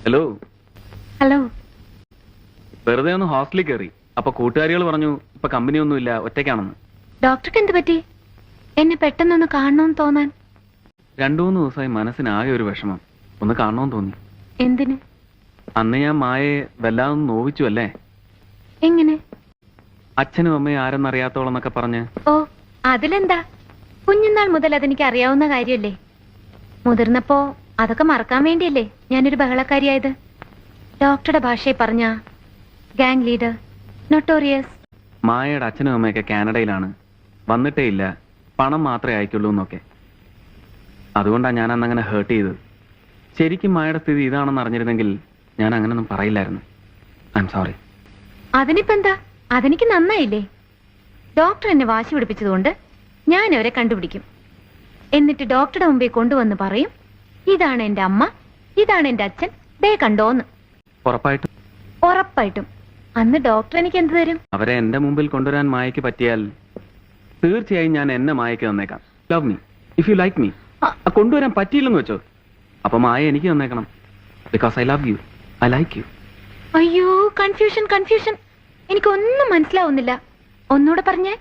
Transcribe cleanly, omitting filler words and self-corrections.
Hello. Hello. വെറുതെ ഒന്ന് ഹോസ്റ്റലിൽ കയറി. അപ്പൊ കൂട്ടുകാരികൾ പറഞ്ഞു ഇപ്പൊ കമ്പനിയൊന്നുമില്ല, ഒറ്റയ്ക്കാണെന്ന്. ഡോക്ടർക്ക് എന്ത് പറ്റി? എന്നെ പെട്ടെന്നൊന്ന് കാണണമെന്ന് തോന്നാൻ? 2-3 ദിവസമായി മനസ്സിനാകെ ഒരു വിഷമം. ഒന്ന് കാണണമെന്ന് തോന്നി. എന്തിന്? അന്ന് ഞാൻ മായയെ വല്ലാതെ നോവിച്ചു അല്ലേ? എങ്ങനെ? അച്ഛനും അമ്മയും ആരെന്നറിയാത്തോളം എന്നൊക്കെ പറഞ്ഞ്. ഓ, അതിലെന്താ? കുഞ്ഞുനാൾ മുതൽ അതെനിക്ക് അറിയാവുന്ന കാര്യമല്ലേ. മുതിർന്നപ്പോ അതൊക്കെ മറക്കാൻ വേണ്ടിയല്ലേ ഞാനൊരു ബഹളക്കാരിയായത്. ഡോക്ടറുടെ ഭാഷയെ പറഞ്ഞ ഗാങ് ലീഡർ, നൊട്ടോറിയസ്. മായയുടെ അച്ഛനും അമ്മയൊക്കെ കാനഡയിലാണ്, വന്നിട്ടേ ഇല്ല, പണം മാത്രമേ അയക്കുള്ളൂ എന്നൊക്കെ. അതുകൊണ്ടാണ് ഞാൻ അന്നങ്ങനെ ഹേർട്ട് ചെയ്തത്. ശരിക്കും മായയുടെ സ്ഥിതി ഇതാണെന്ന് അറിഞ്ഞിരുന്നെങ്കിൽ ഞാൻ അങ്ങനൊന്നും പറയില്ലായിരുന്നു. I am sorry. അതിനിപ്പോ എന്താ? അതെനിക്ക് നന്നായില്ലേ? ഡോക്ടർ എന്നെ വാശി പിടിപ്പിച്ചതുകൊണ്ട് ഞാൻ അവരെ കണ്ടുപിടിക്കും. എന്നിട്ട് ഡോക്ടറുടെ മുമ്പിൽ കൊണ്ടുവന്ന് പറയും, ഇതാണ് എന്റെ അമ്മ, ഇതാണ് എന്റെ അച്ഛൻ, ദേ കണ്ടോന്ന്. ഉറപ്പായിട്ടും? ഉറപ്പായിട്ടും. അന്ന് ഡോക്ടർ എനിക്ക് എന്ത് തരും? അവരെ എന്റെ മുമ്പിൽ കൊണ്ടുവരാൻ മായയ്ക്ക് പറ്റിയാൽ തീർച്ചയായും ഞാൻ എന്നെ മായയ്ക്ക് തന്നേക്കാം. Love me if you like me. കൊണ്ടുവരാൻ പറ്റിയില്ലെന്ന് വെച്ചോ, അപ്പൊ മായ എനിക്ക് തന്നേക്കണം. Because I love you, I like you. അയ്യോ, കൺഫ്യൂഷൻ. എനിക്കൊന്നും മനസ്സിലാവുന്നില്ല. ഒന്നുകൂടെ പറഞ്ഞേ.